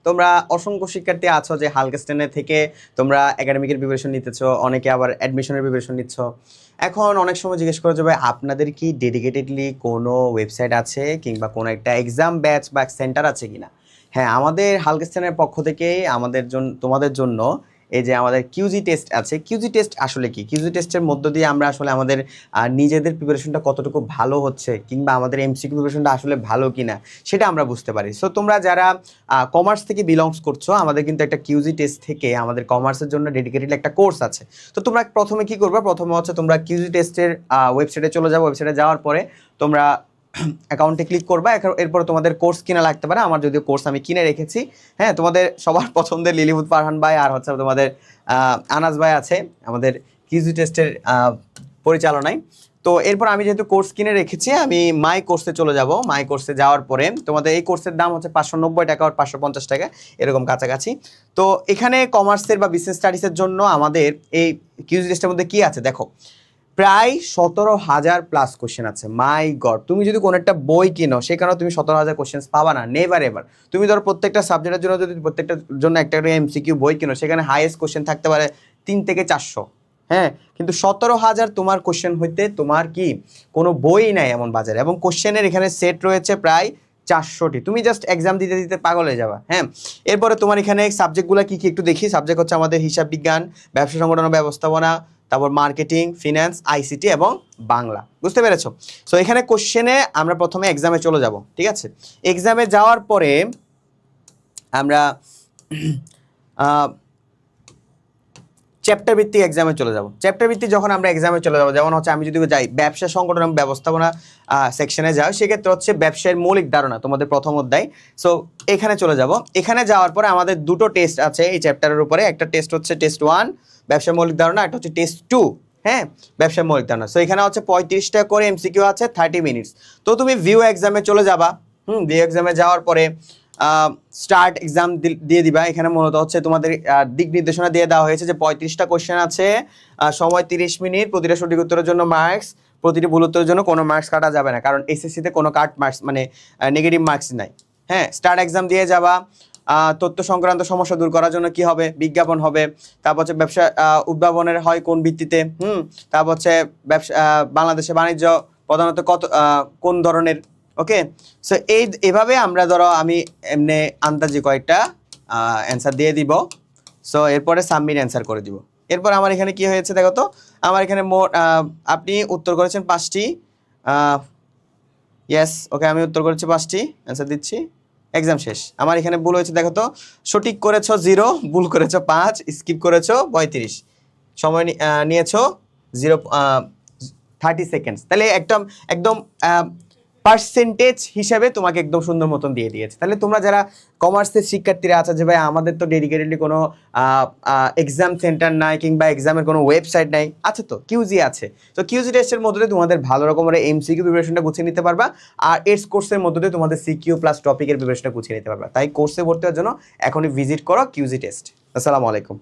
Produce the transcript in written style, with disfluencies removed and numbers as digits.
তোমরা অসংখ্য শিক্ষার্থী আছো যে হালকেস্টেনের থেকে তোমরা একাডেমিকের প্রিপারেশন নিতেছো, অনেকে আবার অ্যাডমিশনের প্রিপারেশন নিচ্ছ। এখন অনেক সময় জিজ্ঞেস করা যাবে আপনাদের কি ডেডিকেটেডলি কোনো ওয়েবসাইট আছে কিংবা কোনো একটা এক্সাম ব্যাচ বা সেন্টার আছে কিনা। হ্যাঁ, আমাদের হালকেস্টেনের পক্ষ থেকে আমাদের জন্য তোমাদের জন্য এই যে আমাদের কিউজি টেস্ট আছে। কিউজি টেস্ট আসলে কি? কিউজি টেস্টের মধ্য দিয়ে আমরা আসলে আমাদের নিজেদের প্রিপারেশনটা কতটুকু ভালো হচ্ছে কিংবা আমাদের এমসিকিউ প্রিপারেশনটা আসলে ভালো কিনা সেটা আমরা বুঝতে পারি। সো তোমরা যারা কমার্স থেকে বিলংস করছো, আমাদের কিন্তু একটা কিউজি টেস্ট থেকে আমাদের কমার্সের জন্য ডেডিকেটেড একটা কোর্স আছে। তো তোমরা প্রথমে কি করবে? প্রথমে হচ্ছে তোমরা কিউজি টেস্টের ওয়েবসাইটে চলে যাবো। ওয়েবসাইটে যাওয়ার পরে তোমরা অ্যাকাউন্টে ক্লিক করবা। এরপরে তোমাদের কোর্স কিনা লাগতে পারে, আমার যদিও কোর্স আমি কিনে রেখেছি। হ্যাঁ, তোমাদের সবার পছন্দের লিলিপুত ফারহান ভাই আর হচ্ছে তোমাদের আনাস ভাই আছে আমাদের কিউজি টেস্টের পরিচালনায়। তো এরপর আমি যেহেতু কোর্স কিনে রেখেছি, আমি মাই কোর্সে চলে যাব। মাই কোর্সে যাওয়ার পরে তোমাদের এই কোর্সের দাম হচ্ছে 590 টাকা আর 550 টাকা এরকম কাছাকাছি। তো এখানে কমার্সের বা বিজনেস স্টাডিজের জন্য আমাদের এই কিউজি টেস্টের মধ্যে কি আছে দেখো, প্রায় 17,000 প্লাস কোশ্চেন আছে। মাই গড, তুমি যদি কোনো একটা বই কিনো সেখানেও তুমি 17,000 কোশ্চেন পাবা না, নেভার এভার। তুমি ধরো প্রত্যেকটা সাবজেক্টের জন্য যদি প্রত্যেকটার জন্য একটা এমসিকিউ বই কিনো, সেখানে হাইয়েস্ট কোশ্চেন থাকতে পারে 3 থেকে 400। হ্যাঁ, কিন্তু 17,000 তোমার কোশ্চেন হইতে তোমার কি কোনো বই নাই এমন বাজারে, এবং কোশ্চেনের এখানে সেট রয়েছে প্রায় 400টি। তুমি জাস্ট এক্সাম দিতে দিতে পাগল হয়ে যাবা। হ্যাঁ, এরপরে তোমার এখানে সাবজেক্টগুলো কি কি একটু দেখি। সাবজেক্ট হচ্ছে আমাদের হিসাব বিজ্ঞান, ব্যবসা সংগঠন ও ব্যবস্থাপনা, তারপর মার্কেটিং, ফিন্যান্স, আইসিটি এবং বাংলা। বুঝতে পেরেছো? সো এখানে কোশ্চেনে আমরা প্রথমে এক্সামে চলে যাব। ঠিক আছে, এক্সামে যাওয়ার পরে আমরা চ্যাপ্টার ভিত্তিক এক্সামে চলে যাব। চ্যাপ্টার ভিত্তিক যখন আমরা এক্সামে চলে যাব, যেমন হচ্ছে আমি যদি যাই ব্যবসা সংগঠন এবং ব্যবস্থাপনা সেকশনে যাও, সেক্ষেত্রে হচ্ছে ব্যবসায়ের মৌলিক ধারণা তোমাদের প্রথম অধ্যায়। সো এখানে চলে যাব। এখানে যাওয়ার পরে আমাদের দুটো টেস্ট আছে এই চ্যাপ্টারের উপরে। একটা টেস্ট হচ্ছে টেস্ট 1 ব্যবসার মৌলিক ধারণা, একটা হচ্ছে টেস্ট 2 হ্যাঁ ব্যবসার মৌলিক ধারণা। সো এখানে হচ্ছে 35টা করে এমসিকিউ আছে, 30 মিনিটস। তো তুমি ভিউ এক্সামে চলে যাবা। ভিউ এক্সামে যাওয়ার পরে স্টার্ট এক্সাম দিয়ে দিবা। এখানে মূলত হচ্ছে তোমাদের দিক নির্দেশনা দিয়ে দেওয়া হয়েছে যে 35টা কোশ্চেন আছে, সময় 30 মিনিট, প্রতিটা সঠিক উত্তরের জন্য মার্কস, প্রতিটি ভুল উত্তরের জন্য কোনো মার্কস কাটা যাবে না, কারণ এসএসসিতে কোনো কাট মার্কস মানে নেগেটিভ মার্কস নাই। হ্যাঁ, স্টার্ট এক্সাম দিয়ে যাবা। তথ্য সংক্রান্ত সমস্যা দূর করার জন্য কি হবে? বিজ্ঞাপন হবে। তারপর হচ্ছে ব্যবসা উদ্ভাবনের হয় কোন ভিত্তিতে, তারপর হচ্ছে ব্যবসা বাংলাদেশে বাণিজ্য প্রধানত কোন ধরনের। ওকে, সো এভাবে আমরা ধরো আমি এমনি আন্দাজি কয়েকটা অ্যান্সার দিয়ে দিব। সো এরপরে সাবমিট অ্যান্সার করে দিব। এরপর আমার এখানে কি হয়েছে দেখো তো, আমার এখানে মোট আপনি উত্তর করেছেন 5টি। ইয়েস, ওকে, আমি উত্তর করেছি 5টি, অ্যান্সার দিচ্ছি। এক্সাম শেষ। আমার এখানে ভুল হয়েছে দেখো তো, সঠিক করেছো 0, ভুল করেছো 5, স্কিপ করেছো 35, সময় নিয়েছো 30 সেকেন্ডস। তাহলে একদম একদম পার্সেন্টেজ হিসাবে তোমাকে একদম সুন্দর মতন দিয়ে দিয়েছে। তাহলে তোমরা যারা কমার্সের শিক্ষার্থীরা আছে যে ভাই আমাদের তো ডেডিকেটেডলি কোনো এক্সাম সেন্টার নাই কিংবা এক্সামের কোনো ওয়েবসাইট নাই, আছে তো কিউজি আছে। তো কিউজি টেস্টের মধ্যে দিয়ে তোমাদের ভালো রকমের এমসিকিউ প্রিপারেশনটা গুছিয়ে নিতে পারবা, আর এডস কোর্সের মধ্যে দিয়ে তোমাদের সিকিউ প্লাস টপিকের প্রিপারেশনটা গুছিয়ে নিতে পারবা। তাই কোর্সে ভর্তি হওয়ার জন্য এখনই ভিজিট করো কিউজি টেস্ট। আসসালামু আলাইকুম।